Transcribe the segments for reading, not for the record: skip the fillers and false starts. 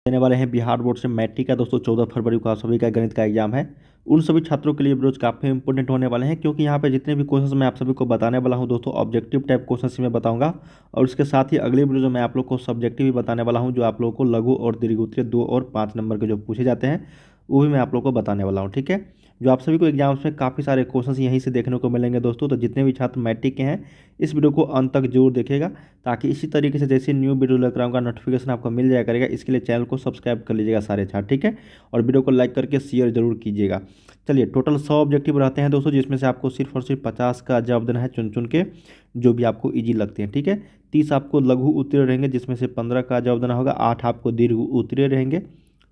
देने वाले हैं बिहार बोर्ड से मैट्रिक का दोस्तों 14 फरवरी को आप सभी का गणित का एग्जाम है। उन सभी छात्रों के लिए रोज काफ़ी इंपॉर्टेंट होने वाले हैं, क्योंकि यहाँ पे जितने भी क्वेश्चंस मैं आप सभी को बताने वाला हूँ दोस्तों ऑब्जेक्टिव टाइप क्वेश्चंस ही मैं बताऊंगा। और उसके साथ ही अगले वीडियो में मैं आप लोग को सब्जेक्टिव भी बताने वाला हूँ, जो आप लोग को लघु और दीर्घ 2 और 5 नंबर के जो पूछे जाते हैं वो भी मैं आप लोग को बताने वाला हूँ। ठीक है, जो आप सभी को एग्जाम्स में काफ़ी सारे क्वेश्चंस यहीं से देखने को मिलेंगे दोस्तों। तो जितने भी छात्र मैट्रिक के हैं इस वीडियो को अंत तक जरूर देखेगा, ताकि इसी तरीके से जैसे न्यू वीडियो लेकर आऊँगा नोटिफिकेशन आपको मिल जाया करेगा। इसके लिए चैनल को सब्सक्राइब कर लीजिएगा सारे छात्र, ठीक है, और वीडियो को लाइक करके शेयर जरूर कीजिएगा। चलिए, टोटल 100 ऑब्जेक्टिव रहते हैं दोस्तों, जिसमें से आपको सिर्फ और सिर्फ 50 का जवाब देना है चुन चुन के, जो भी आपको ईजी लगते हैं। ठीक है, 30 आपको लघु उत्तरीय रहेंगे, जिसमें से 15 का जवाब देना होगा। 8 आपको दीर्घ उत्तरीय रहेंगे,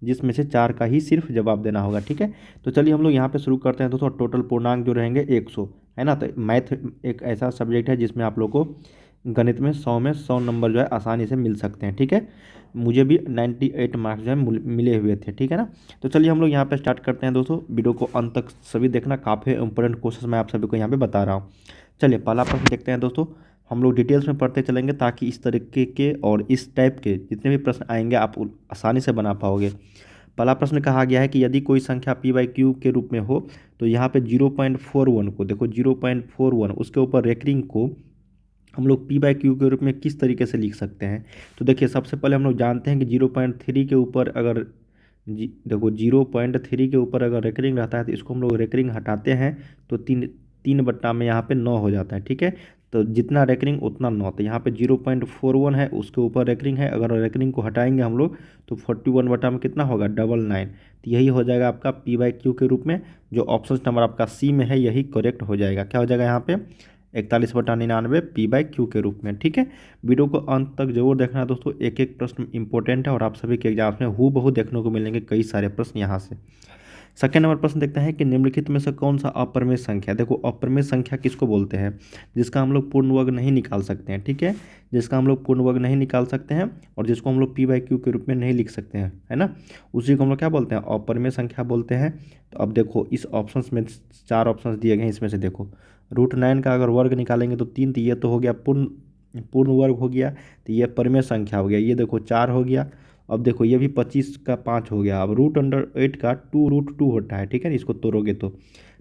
जिसमें से 4 का ही सिर्फ जवाब देना होगा। ठीक है, तो चलिए हम लोग यहाँ पे शुरू करते हैं दोस्तों। टोटल पूर्णांक जो रहेंगे 100 है ना। तो मैथ एक ऐसा सब्जेक्ट है जिसमें आप लोग को गणित में 100 में 100 नंबर जो है आसानी से मिल सकते हैं। ठीक है, मुझे भी 98 मार्क्स जो है मिले हुए थे। ठीक है ना, तो चलिए हम लोग यहाँ पे स्टार्ट करते हैं दोस्तों। वीडियो को अंत तक सभी देखना, काफ़ी इंपॉर्टेंट क्वेश्चन मैं आप सभी को यहाँ पे बता रहा हूँ। चलिए पहला प्रश्न देखते हैं दोस्तों। हम लोग डिटेल्स में पढ़ते चलेंगे, ताकि इस तरीके के और इस टाइप के जितने भी प्रश्न आएंगे आप आसानी से बना पाओगे। पहला प्रश्न कहा गया है कि यदि कोई संख्या p/q के रूप में हो, तो यहाँ पे 0.41 को देखो, 0.41 उसके ऊपर रेकरिंग को हम लोग p/q के रूप में किस तरीके से लिख सकते हैं। तो देखिए, सबसे पहले हम लोग जानते हैं कि 0.3 के ऊपर अगर देखो 0.3 के ऊपर अगर रेकरिंग रहता है तो इसको हम लोग रेकरिंग हटाते हैं तो 3/9 में यहाँ पे 9 हो जाता है। ठीक है, तो जितना रेकरिंग उतना 9। तो यहाँ पे 0.41 है, उसके ऊपर रेकरिंग है। अगर रेकरिंग को हटाएंगे हम लोग तो 41 में कितना होगा, 99। तो यही हो जाएगा आपका p/q के रूप में। जो ऑप्शन नंबर आपका सी में है यही करेक्ट हो जाएगा। क्या हो जाएगा यहाँ पे, 41/99 p/q के रूप में। ठीक है, वीडियो को अंत तक जरूर देखना दोस्तों, एक एक प्रश्न इंपॉर्टेंट है और आप सभी के एग्जाम्स में हूबहू देखने को मिलेंगे कई सारे प्रश्न यहाँ से। सेकेंड नंबर प्रश्न देखते हैं कि निम्नलिखित में से कौन सा अपरिमेय संख्या, देखो अपरिमेय संख्या किसको बोलते हैं, जिसका हम लोग पूर्ण वर्ग नहीं निकाल सकते हैं। ठीक है, जिसका हम लोग पूर्ण वर्ग नहीं निकाल सकते हैं और जिसको हम लोग p/q के रूप में नहीं लिख सकते हैं, है ना, उसी को हम लोग क्या बोलते हैं, अपरिमेय संख्या बोलते हैं। तो अब देखो इस ऑप्शन में 4 ऑप्शन दिए गए हैं, इसमें से देखो √9 का अगर वर्ग निकालेंगे तो 3, तो ये तो हो गया पूर्ण वर्ग हो गया। तो ये परिमेय संख्या हो गया। ये देखो 4 हो गया। अब देखो ये भी 25 का 5 हो गया। अब √8 का 2√2 होता है। ठीक है, इसको तोड़ोगे तो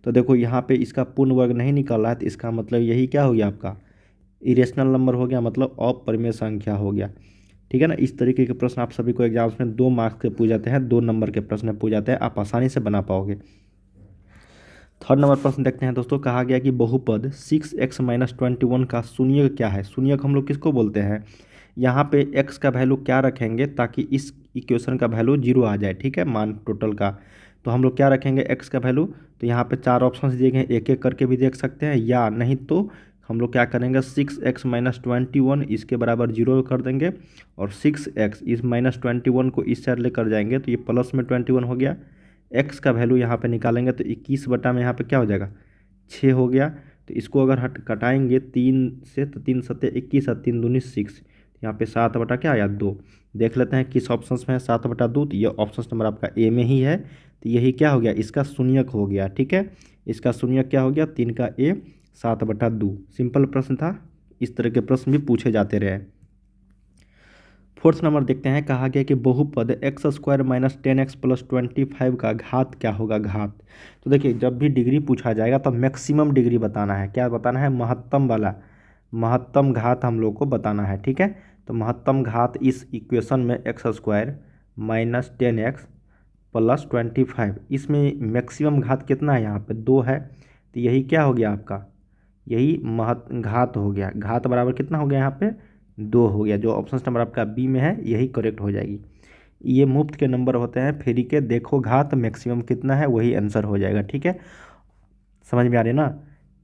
देखो यहाँ पे इसका पूर्ण वर्ग नहीं निकल रहा है, तो इसका मतलब यही क्या हो गया आपका, इरेशनल नंबर हो गया, मतलब अपरिमेय संख्या हो गया। ठीक है ना, इस तरीके के प्रश्न आप सभी को एग्जाम्स में 2 मार्क्स के पूछ जाते हैं, 2 नंबर के प्रश्न पूछ जाते हैं, आप आसानी से बना पाओगे। थर्ड नंबर प्रश्न देखते हैं दोस्तों। कहा गया कि बहुपद 6x - 21 का शून्यक क्या है। शून्यक हम लोग किसको बोलते हैं, यहाँ पे x का वैल्यू क्या रखेंगे ताकि इस इक्वेशन का वैल्यू 0 आ जाए। ठीक है, मान टोटल का, तो हम लोग क्या रखेंगे x का वैल्यू। तो यहाँ पे 4 ऑप्शंस दिए गए हैं, एक एक करके भी देख सकते हैं, या नहीं तो हम लोग क्या करेंगे 6x - 21 इसके बराबर 0 कर देंगे, और 6x इस -21 को इस साइड लेकर जाएंगे तो ये प्लस में 21 हो गया। x का वैल्यू यहाँ पे निकालेंगे तो 21 में यहाँ पे क्या हो जाएगा, 6 हो गया। तो इसको अगर कटाएंगे 3 से तो 3 सत्ते 21 और 3 दूनी 6, यहाँ पे 7 क्या आया 2। देख लेते हैं किस ऑप्शन में है 7/2। तो ये ऑप्शन नंबर आपका ए में ही है। तो यही क्या हो गया, इसका शून्यक हो गया। ठीक है, इसका शून्यक क्या हो गया, 3 का ए 7/2। सिंपल प्रश्न था, इस तरह के प्रश्न भी पूछे जाते रहे। फोर्थ नंबर देखते हैं। कहा गया कि बहुपद x² - 10x + 25 का घात क्या होगा, घात। तो देखिए, जब भी डिग्री पूछा जाएगा तो मैक्सिमम डिग्री बताना है। क्या बताना है, महत्तम वाला, महत्तम घात हम लोग को बताना है। ठीक है, तो महत्तम घात इस इक्वेशन में x² - 10x + 25, इसमें मैक्सिमम घात कितना है, यहाँ पे 2 है। तो यही क्या हो गया आपका, यही घात हो गया। घात बराबर कितना हो गया, यहाँ पे 2 हो गया। जो ऑप्शन नंबर आपका बी में है यही करेक्ट हो जाएगी। ये मुफ्त के नंबर होते हैं फ्री के, देखो घात मैक्सिमम कितना है वही आंसर हो जाएगा। ठीक है, समझ में आ रही है ना।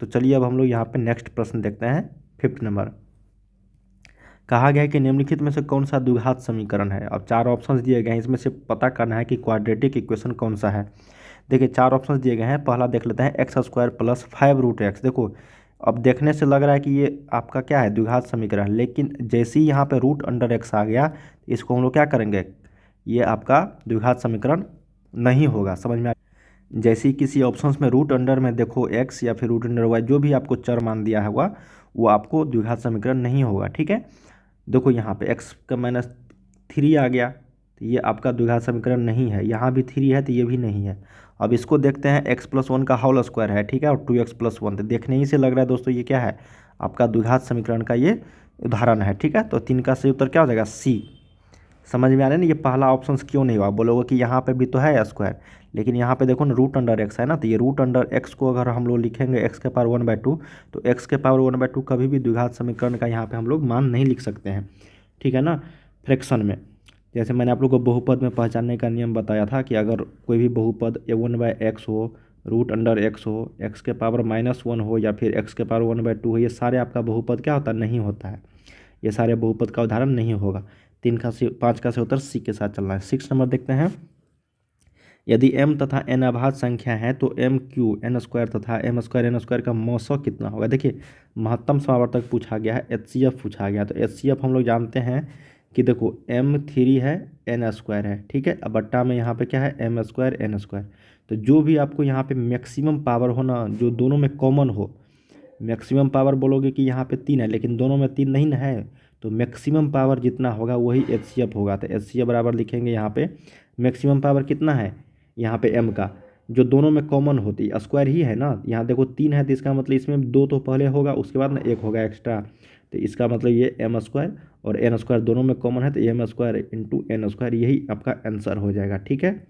तो चलिए अब हम लोग यहाँ पे नेक्स्ट प्रश्न देखते हैं। 5th number. कहा गया है कि निम्नलिखित में से कौन सा द्विघात समीकरण है। अब 4 ऑप्शंस दिए गए हैं, इसमें से पता करना है कि क्वाड्रेटिक इक्वेशन कौन सा है। देखिए 4 ऑप्शंस दिए गए हैं। पहला देख लेते हैं x² + 5√x। देखो अब देखने से लग रहा है कि ये आपका क्या है, द्विघात समीकरण, लेकिन जैसे ही यहाँ पे √x आ गया इसको हम लोग क्या करेंगे, ये आपका द्विघात समीकरण नहीं होगा। समझ में आ, जैसे ही किसी ऑप्शंस में √अंडर में देखो x या फिर √y जो भी आपको चर मान दिया होगा वो आपको द्विघात समीकरण नहीं होगा। ठीक है, देखो यहाँ पे x का -3 आ गया, तो ये आपका द्विघात समीकरण नहीं है। यहाँ भी 3 है तो ये भी नहीं है। अब इसको देखते हैं, x+1 का होल स्क्वायर है, ठीक है, और 2x+1। तो देखने ही से लग रहा है दोस्तों ये क्या है, आपका द्विघात समीकरण का ये उदाहरण है, ठीक है। तो 3 का सही उत्तर क्या हो जाएगा, सी। समझ में आ रहा है ना, ये पहला ऑप्शन क्यों नहीं हुआ। बोलोगे कि यहाँ पे भी तो है स्क्वायर, लेकिन यहाँ पे देखो ना √x है ना, तो ये √x को अगर हम लोग लिखेंगे x के पावर 1/2, तो x के पावर 1/2 कभी भी द्विघात समीकरण का यहाँ पे हम लोग मान नहीं लिख सकते हैं, ठीक है ना। फ्रैक्शन में जैसे मैंने आप लोग को बहुपद में पहचानने का नियम बताया था कि अगर कोई भी बहुपद a1/x हो, √x हो, x के पावर -1 हो, या फिर x के पावर 1/2 हो, ये सारे आपका बहुपद क्या होता है, नहीं होता है। ये सारे बहुपद का उदाहरण नहीं होगा। 5 का से उत्तर सी के साथ चलना है। 6 नंबर देखते हैं, यदि m तथा n अभाज्य संख्या है तो m³ तथा m² का मौसौ कितना होगा। देखिए महत्तम समावर्तक पूछा गया है, HCF पूछा गया, तो HCF हम लोग जानते हैं कि देखो m3 है, n² है, ठीक है। अब बट्टा में यहाँ पे क्या है, m² n²। तो जो भी आपको यहाँ पे मैक्सिमम पावर हो ना, जो दोनों में कॉमन हो, मैक्सिमम पावर बोलोगे कि यहाँ पे 3 है, लेकिन दोनों में 3 नहीं ना है, तो मैक्सिमम पावर जितना होगा वही HCF होगा। तो HCF बराबर लिखेंगे यहाँ पे, मैक्सिमम पावर कितना है यहाँ पे m का, जो दोनों में कॉमन होती है, स्क्वायर ही है ना। यहाँ देखो 3 है तो इसका मतलब इसमें 2 तो पहले होगा, उसके बाद ना 1 होगा एक्स्ट्रा, तो इसका मतलब ये m² और n² दोनों में कॉमन है, तो m² इंटू n², यही आपका आंसर हो जाएगा, ठीक है।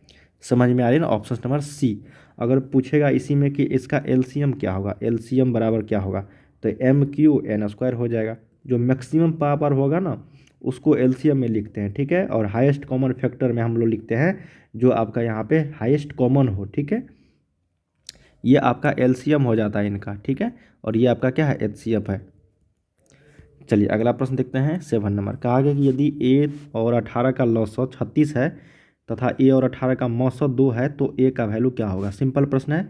समझ में आ रही है ना, ऑप्शन नंबर सी। अगर पूछेगा इसी में कि इसका LCM क्या होगा, LCM बराबर क्या होगा, तो m³ n² हो जाएगा। जो मैक्सिमम पावर होगा ना उसको LCM में लिखते हैं, ठीक है, और हाईएस्ट कॉमन फैक्टर में हम लोग लिखते हैं जो आपका यहाँ पे हाईएस्ट कॉमन हो, ठीक है। ये आपका LCM हो जाता है इनका, ठीक है, और ये आपका क्या है, HCF है। चलिए अगला प्रश्न देखते हैं। 7 नंबर कहा गया कि यदि a और 18 का लॉसौ 36 है तथा a और 18 का मौसौ 2 है तो a का वैल्यू क्या होगा। सिंपल प्रश्न है।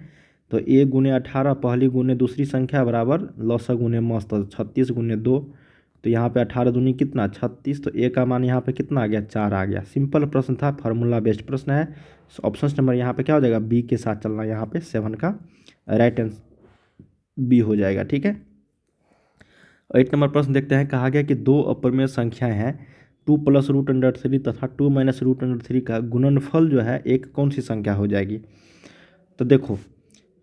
तो a गुने 18 पहली गुने दूसरी संख्या बराबर लॉसौ गुने मौसौ 36 गुने 2, तो यहाँ पे 18 दूनी कितना 36, तो a का मान यहाँ पे कितना आ गया, 4 आ गया। सिंपल प्रश्न था, फार्मूला बेस्ड प्रश्न है। ऑप्शन नंबर यहाँ पे क्या हो जाएगा, बी के साथ चलना, यहाँ पे 7 का राइट आंसर बी हो जाएगा, ठीक है। 8 नंबर प्रश्न देखते हैं। कहा गया कि दो अपरिमेय संख्याएं हैं 2 + √3 तथा 2 - √3 का गुणनफल जो है एक कौन सी संख्या हो जाएगी। तो देखो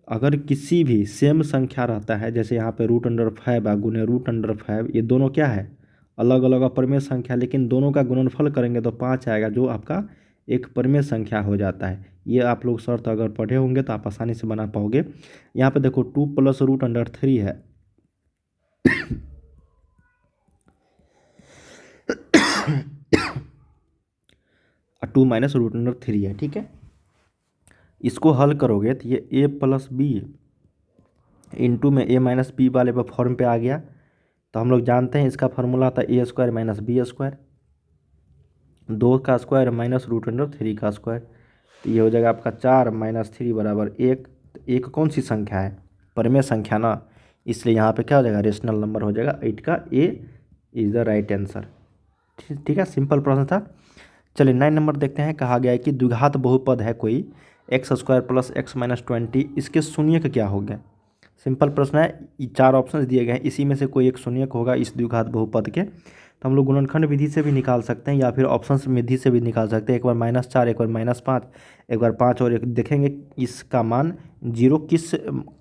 अगर किसी भी सेम संख्या रहता है, जैसे यहाँ पे √5 गुने √5, ये दोनों क्या है, अलग अलग अपरिमेय संख्या, लेकिन दोनों का गुणनफल करेंगे तो 5 आएगा, जो आपका एक परिमेय संख्या हो जाता है। ये आप लोग शर्त अगर पढ़े होंगे तो आप आसानी से बना पाओगे। यहाँ पे देखो 2 + √3 है, 2 - √3 है, ठीक है। इसको हल करोगे तो ये a+b इंटू में a-b वाले फॉर्म पे आ गया। तो हम लोग जानते हैं इसका फार्मूला था a² - b², 2 का स्क्वायर माइनस √3 का स्क्वायर, तो ये हो जाएगा आपका 4 - 3 बराबर 1। तो एक कौन सी संख्या है, परिमेय संख्या ना, इसलिए यहाँ पे क्या हो जाएगा, रेशनल नंबर हो जाएगा। 8 का A is the right answer, ठीक है। सिंपल प्रश्न था। चलिए 9 नंबर देखते हैं। कहा गया है कि द्विघात बहुपद है कोई x² + x - 20, इसके शून्यक क्या हो गए। सिंपल प्रश्न है, 4 ऑप्शन दिए गए हैं, इसी में से कोई एक शून्यक होगा इस द्विघात बहुपद के। तो हम लोग गुणनखंड विधि से भी निकाल सकते हैं या फिर ऑप्शन विधि से भी निकाल सकते हैं। एक बार -4, एक बार -5, एक बार 5 और एक देखेंगे इसका मान 0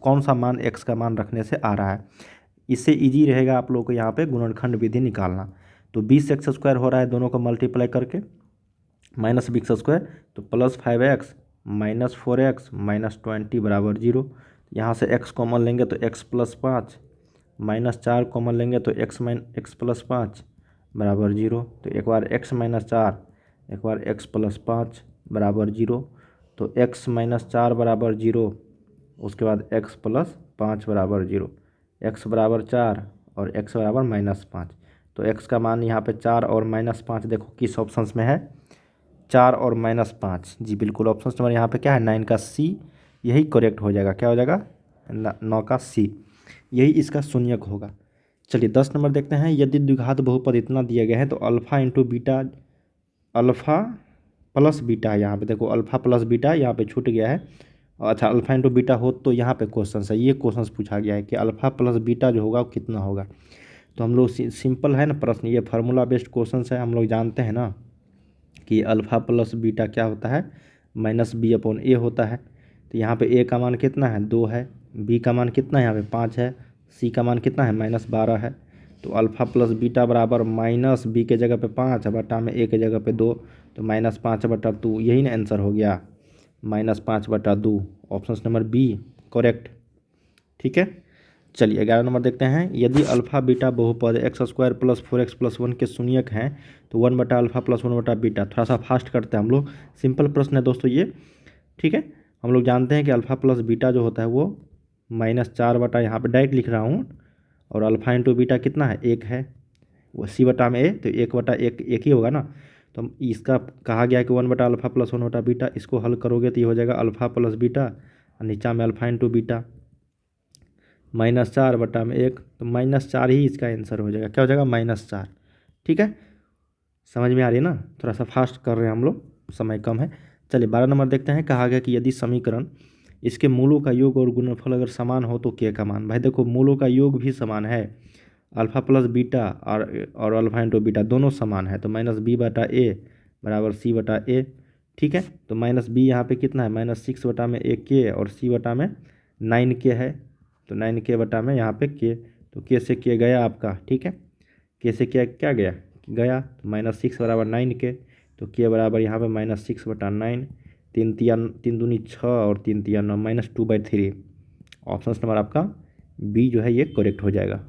कौन सा मान x का मान रखने से आ रहा है। इससे इजी रहेगा आप लोग को यहाँ पे गुणनखंड विधि निकालना। तो 20x² हो रहा है दोनों को मल्टीप्लाई करके, -20² तो +5x - 4x - 20 बराबर 0। यहाँ से x कॉमन लेंगे तो x + 5, -4 कॉमन लेंगे तो x + 5 बराबर 0। तो एक बार x - 4, एक बार x + 5 बराबर 0, तो x - 4 बराबर 0, उसके बाद x + 5 बराबर 0, x बराबर 4 और x बराबर -5। तो x का मान यहाँ पे 4 और -5 देखो किस ऑप्शंस में है, 4 और -5, जी बिल्कुल ऑप्शन नंबर यहाँ पे क्या है, 9 का सी, यही करेक्ट हो जाएगा। क्या हो जाएगा, 9 का सी, यही इसका शून्यक होगा। चलिए 10 नंबर देखते हैं। यदि द्विघात बहुपद इतना दिया गया है तो alpha into beta, alpha plus beta है, यहाँ पे देखो अल्फ़ा प्लस बीटा यहाँ पे छूट गया है। अच्छा अल्फ़ा इंटू बीटा हो तो यहाँ पे क्वेश्चन है, ये क्वेश्चन पूछा गया है कि अल्फ़ा प्लस बीटा जो होगा वो कितना होगा। तो हम लोग सिंपल है ना प्रश्न, ये फार्मूला बेस्ड क्वेश्चन है, हम लोग जानते हैं ना कि अल्फ़ा प्लस बीटा क्या होता है, माइनस बी अपॉन ए होता है। तो यहाँ पे ए का मान कितना है, 2 है, बी का मान कितना है, यहाँ पे 5 है, सी का मान कितना है, -12 है। तो अल्फ़ा प्लस बीटा बराबर माइनस बी के जगह पे 5 बटा में ए के जगह पे 2, तो -5/2, यही ना आंसर हो गया, -5/2। Option number B correct. ठीक है, चलिए 11 नंबर देखते हैं। यदि अल्फ़ा बीटा बहुपद x² + 4x + 1 के शून्यक हैं तो 1/α + 1/बीटा। थोड़ा सा फास्ट करते हैं हम लोग, सिंपल प्रश्न है दोस्तों ये। ठीक है, हम लोग जानते हैं कि अल्फ़ा प्लस बीटा जो होता है वो -4 बटा, यहाँ पर डायरेक्ट लिख रहा हूँ, और अल्फ़ा इंटू बीटा कितना है, 1 है, वो सी बटा में ए, तो 1/1 एक ही होगा ना। तो इसका कहा गया कि 1/α + 1/बीटा, इसको हल करोगे तो ये हो जाएगा अल्फ़ा प्लस बीटा और नीचा में अल्फ़ा इंटू बीटा, -4 बटा में 1, तो -4 ही इसका आंसर हो जाएगा। क्या हो जाएगा, -4। ठीक है, समझ में आ रही है ना, थोड़ा सा फास्ट कर रहे हैं हम लोग, समय कम है। चलिए 12 नंबर देखते हैं। कहा गया कि यदि समीकरण इसके मूलों का योग और गुणनफल अगर समान हो तो के का मान। भाई देखो, मूलों का योग भी समान है, अल्फ़ा प्लस बीटा और अल्फ़ा इंटू बीटा दोनों समान है, तो -b/a बराबर c/a। ठीक है, तो -b यहाँ पे कितना है, -6 बटा में a k, और c बटा में 9k है, तो 9k बटा में यहाँ पे k, तो k से k गया आपका। ठीक है, k से क्या गया, तो -6 बराबर 9k, तो k बराबर यहाँ पे -6/9, 3 दूनी 6 और 3 तिया 9, -2/3। ऑप्शन नंबर आपका बी जो है ये करेक्ट हो जाएगा।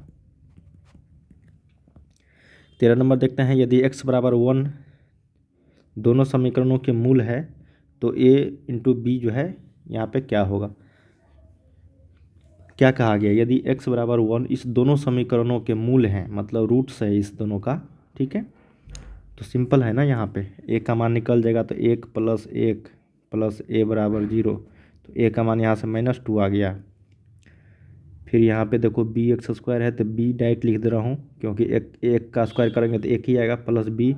13 नंबर देखते हैं। यदि x बराबर 1 दोनों समीकरणों के मूल है तो a इंटू बी जो है यहाँ पे क्या होगा। क्या कहा गया, यदि x बराबर 1 इस दोनों समीकरणों के मूल हैं, मतलब रूट्स है इस दोनों का। ठीक है, तो सिंपल है ना, यहाँ पे a का मान निकल जाएगा, तो 1 + 1 + a बराबर 0, तो a का मान यहाँ से -2 आ गया। फिर यहाँ पे देखो bx² है, तो b डायरेक्ट लिख दे रहा हूँ, क्योंकि एक का स्क्वायर करेंगे तो एक ही आएगा, +b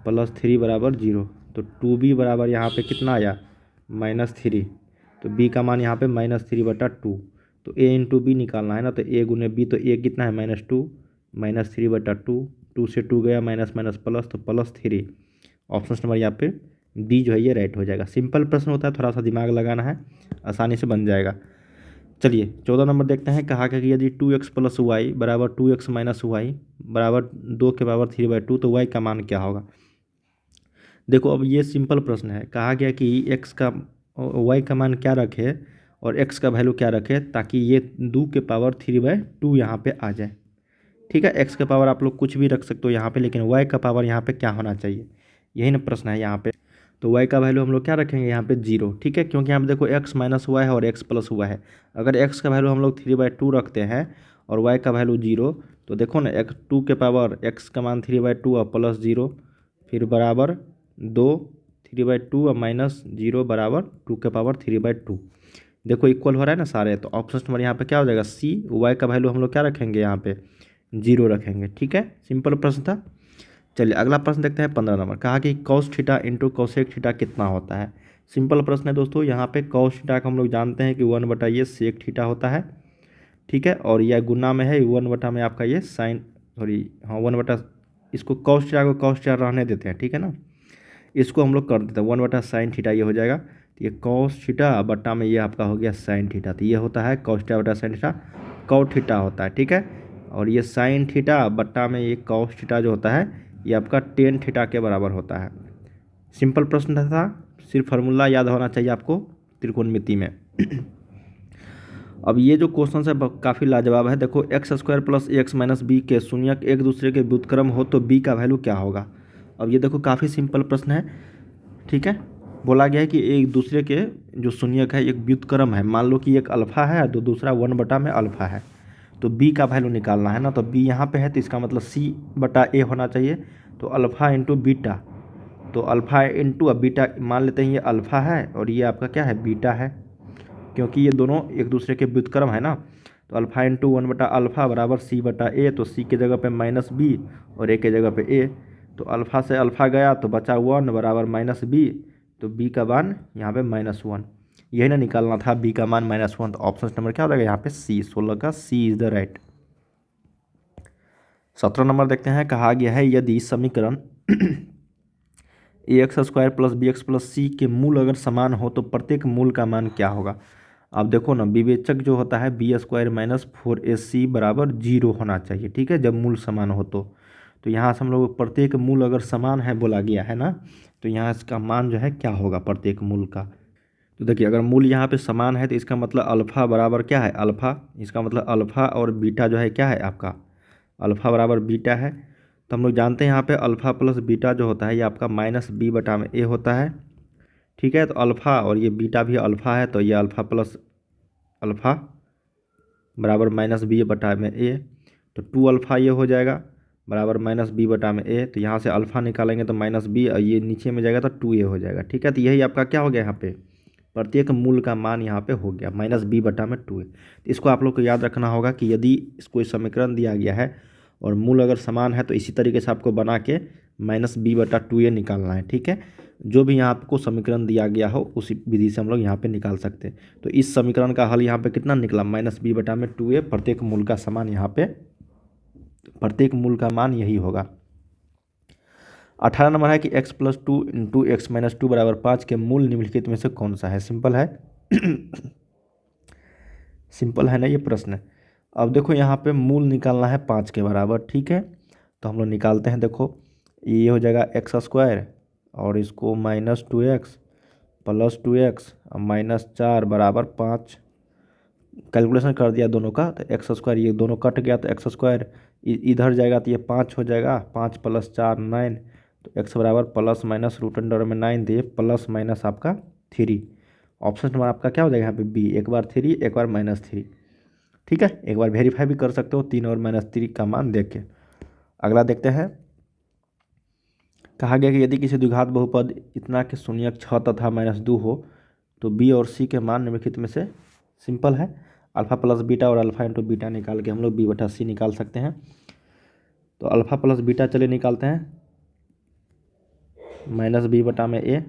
+ 3 बराबर 0, तो 2b बराबर यहाँ पे कितना आया, -3, तो b का मान यहाँ पे -3/2, तो a इंटू बी निकालना है ना, तो a गुने b, तो a कितना है, -2, -3/2, 2 से 2 गया, माइनस माइनस प्लस, तो +3। ऑप्शन नंबर यहाँ पे डी जो है ये राइट हो जाएगा। सिंपल प्रश्न होता है, थोड़ा सा दिमाग लगाना है, आसानी से बन जाएगा। चलिए 14 नंबर देखते हैं। कहा गया कि यदि 2x + y बराबर 2x - y बराबर 2 के पावर 3/2 तो y का मान क्या होगा। देखो अब ये सिंपल प्रश्न है, कहा गया कि y का मान क्या रखे और x का वैल्यू क्या रखे, ताकि ये 2 के पावर 3/2 यहाँ पे आ जाए। ठीक है, x का पावर आप लोग कुछ भी रख सकते हो यहाँ पे, लेकिन y का पावर यहाँ पे क्या होना चाहिए, यही ना प्रश्न है यहाँ पे। तो y का वैल्यू हम लोग क्या रखेंगे यहाँ पे 0। ठीक है, क्योंकि यहाँ पे देखो x - y है और x + y है। अगर x का वैल्यू हम लोग 3/2 रखते हैं और y का वैल्यू 0, तो देखो ना, 2 के पावर x का मान 3/2 और +0, फिर बराबर 2, 3/2 और -0 बराबर 2 के पावर 3/2। देखो इक्वल हो रहा है ना सारे, तो ऑप्शन नंबर यहाँ पे क्या हो जाएगा, सी। y का वैल्यू हम लोग क्या रखेंगे यहाँ पे, 0 रखेंगे। ठीक है, सिंपल प्रश्न था। चलिए अगला प्रश्न देखते हैं 15 नंबर। कहा कि cos theta into cosec theta कितना होता है। सिंपल प्रश्न है दोस्तों, यहाँ पे cos थीटा का हम लोग जानते हैं कि 1/ये सेक थीटा होता है। ठीक है, और यह गुना में है 1/, में आपका ये साइन, सॉरी हाँ 1/, इसको cos थीटा को cos थीटा रहने देते हैं। ठीक है ना, इसको हम लोग कर देते हैं 1/sin थीटा, ये हो जाएगा। तो ये cos थीटा बटा में ये आपका हो गया sin थीटा, तो ये होता है cos थीटा बटा sin थीटा, cot थीटा होता है। ठीक है, और ये sin थीटा बटा में ये cos थीटा जो होता है ये आपका tan थीटा के बराबर होता है। सिंपल प्रश्न था, सिर्फ फार्मूला याद होना चाहिए आपको त्रिकोणमिति में। अब ये जो क्वेश्चन है काफ़ी लाजवाब है। देखो x² + ax - b के शून्यक एक दूसरे के व्युत्क्रम हो तो b का वैल्यू क्या होगा। अब ये देखो काफ़ी सिंपल प्रश्न है। ठीक है, बोला गया है कि एक दूसरे के जो शून्यक है एक व्युत्क्रम है, मान लो कि एक अल्फ़ा है तो दूसरा 1/में अल्फ़ा है, तो b का वैल्यू निकालना है ना, तो b यहाँ पे है तो इसका मतलब c/a होना चाहिए। तो अल्फ़ा इंटू बीटा, तो अल्फ़ा इंटू अब बीटा, मान लेते हैं ये अल्फ़ा है और ये आपका क्या है, बीटा है, क्योंकि ये दोनों एक दूसरे के व्युत्क्रम है ना। तो अल्फ़ा इंटू 1/α बराबर c/a, तो c के जगह पे -b और a के जगह पे a, तो अल्फ़ा से अल्फ़ा गया तो बचा 1 बराबर -b, तो b का मान यहाँ पे -1, यही ना निकालना था, b का मान -1। तो ऑप्शन नंबर क्या हो जाएगा यहाँ पे सी, 16 का C is the right. 17 number देखते हैं। कहा गया है यदि समीकरण A X square plus B X plus C के मूल अगर समान हो तो प्रत्येक मूल का मान क्या होगा। अब देखो ना, विवेचक जो होता है बी स्क्वायर माइनस 4ac बराबर 0 होना चाहिए, ठीक है, जब मूल समान हो तो यहाँ से हम लोग प्रत्येक मूल अगर समान है बोला गया है ना, तो यहाँ इसका मान जो है क्या होगा प्रत्येक मूल का। तो देखिए अगर मूल यहाँ पे समान है तो इसका मतलब अल्फ़ा बराबर क्या है, अल्फ़ा, इसका मतलब अल्फ़ा और बीटा जो है क्या है आपका, अल्फ़ा बराबर बीटा है। तो हम लोग जानते हैं यहाँ पे अल्फ़ा प्लस बीटा जो होता है ये आपका माइनस बी बटा में ए होता है, ठीक है। तो अल्फ़ा और ये बीटा भी अल्फ़ा है, तो ये अल्फ़ा प्लस अल्फ़ा बराबर माइनस बी बटा में ए, तो 2 अल्फ़ा ये हो जाएगा बराबर माइनस बी बटा में ए। तो यहाँ से अल्फ़ा निकालेंगे तो माइनस बी, और ये नीचे में जाएगा तो 2a हो जाएगा, ठीक है। तो यही आपका क्या हो गया यहाँ पे, प्रत्येक मूल का मान यहाँ पे हो गया माइनस बी बटा में 2a। तो इसको आप लोग को याद रखना होगा कि यदि कोई समीकरण दिया गया है और मूल अगर समान है तो इसी तरीके से आपको बना के माइनस बी बटा 2a निकालना है, ठीक है। जो भी यहाँ आपको समीकरण दिया गया हो उसी विधि से हम लोग यहाँ पे निकाल सकते हैं। तो इस समीकरण का हल यहाँ पे कितना निकला, माइनस बी बटा में 2a, प्रत्येक मूल का समान यहाँ पे, प्रत्येक मूल का मान यही होगा। 18 नंबर है कि x plus 2 into x minus 2 बराबर 5 के मूल निम्नलिखित में से कौन सा है। सिंपल है सिंपल है ना ये प्रश्न। अब देखो यहाँ पे मूल निकालना है 5 के बराबर, ठीक है। तो हम लोग निकालते हैं, देखो ये हो जाएगा एक्स स्क्वायर और इसको माइनस 2x प्लस 2x और माइनस 4 बराबर 5। कैलकुलेशन कर दिया दोनों का, तो एक्स स्क्वायर ये दोनों कट गया तो एक्स स्क्वायर इधर जाएगा तो ये 5 हो जाएगा, 5 प्लस 4 9। तो एक्स बराबर प्लस माइनस रूट अंडर में 9 दिए, प्लस माइनस आपका 3। ऑप्शन नंबर आपका क्या हो जाएगा यहाँ पे बी, एक बार 3 एक बार -3, ठीक है। एक बार वेरीफाई भी कर सकते हो 3 और -3 का मान देख के। अगला देखते हैं, कहा गया कि यदि किसी द्विघात बहुपद इतना कि शून्यक 6 तथा -2 हो तो बी और सी के मान निम्नलिखित में से। सिंपल है, अल्फ़ा प्लस बीटा और अल्फ़ा इंटू बीटा निकाल के हम लोग बी बटा सी निकाल सकते हैं। तो अल्फ़ा प्लस बीटा चलिए निकालते हैं, माइनस बी बटा में ए,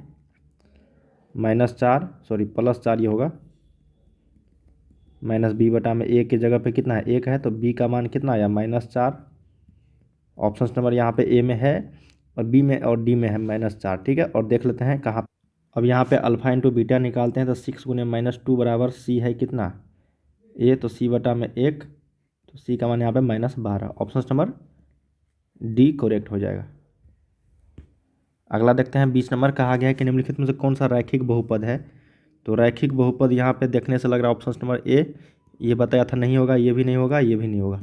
+4 ये होगा, माइनस बी बटा में ए की जगह पे कितना है 1 है, तो बी का मान कितना आया -4। ऑप्शन नंबर यहाँ पे ए में है और बी में और डी में है -4, ठीक है। और देख लेते हैं कहाँ, अब यहाँ पे अल्फ़ा इंटू बीटा निकालते हैं तो 6 गुने -2 बराबर सी है कितना ए, तो सी बटा में 1, तो सी का मान यहाँ पे -12। ऑप्शन नंबर डी करेक्ट हो जाएगा। अगला देखते हैं 20 नंबर, कहा गया है कि निम्नलिखित में से कौन सा रैखिक बहुपद है। तो रैखिक बहुपद यहाँ पे देखने से लग रहा है ऑप्शन नंबर ए, ये बताया था नहीं होगा, ये भी नहीं होगा, ये भी नहीं होगा,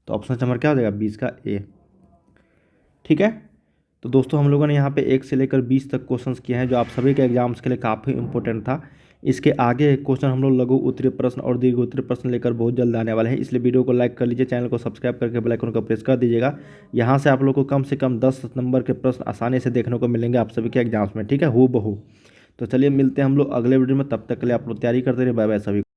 तो ऑप्शन नंबर क्या हो जाएगा 20 का ए, ठीक है। तो दोस्तों हम लोगों ने यहाँ पे 1 से लेकर 20 तक क्वेश्चंस किए हैं जो आप सभी के एग्जाम्स के लिए काफ़ी इंपॉर्टेंट था। इसके आगे क्वेश्चन हम लोग लघु उत्तरीय प्रश्न और दीर्घ उत्तरीय प्रश्न लेकर बहुत जल्द आने वाले हैं, इसलिए वीडियो को लाइक कर लीजिए, चैनल को सब्सक्राइब करके बेल आइकन को प्रेस कर दीजिएगा। यहाँ से आप लोग को कम से कम 10 नंबर के प्रश्न आसानी से देखने को मिलेंगे आप सभी के एग्जाम्स में, ठीक है, हूबहू। तो चलिए मिलते हैं हम लोग अगले वीडियो में, तब तक के लिए आप लोग तैयारी करते रहिए। बाय बाय सभी।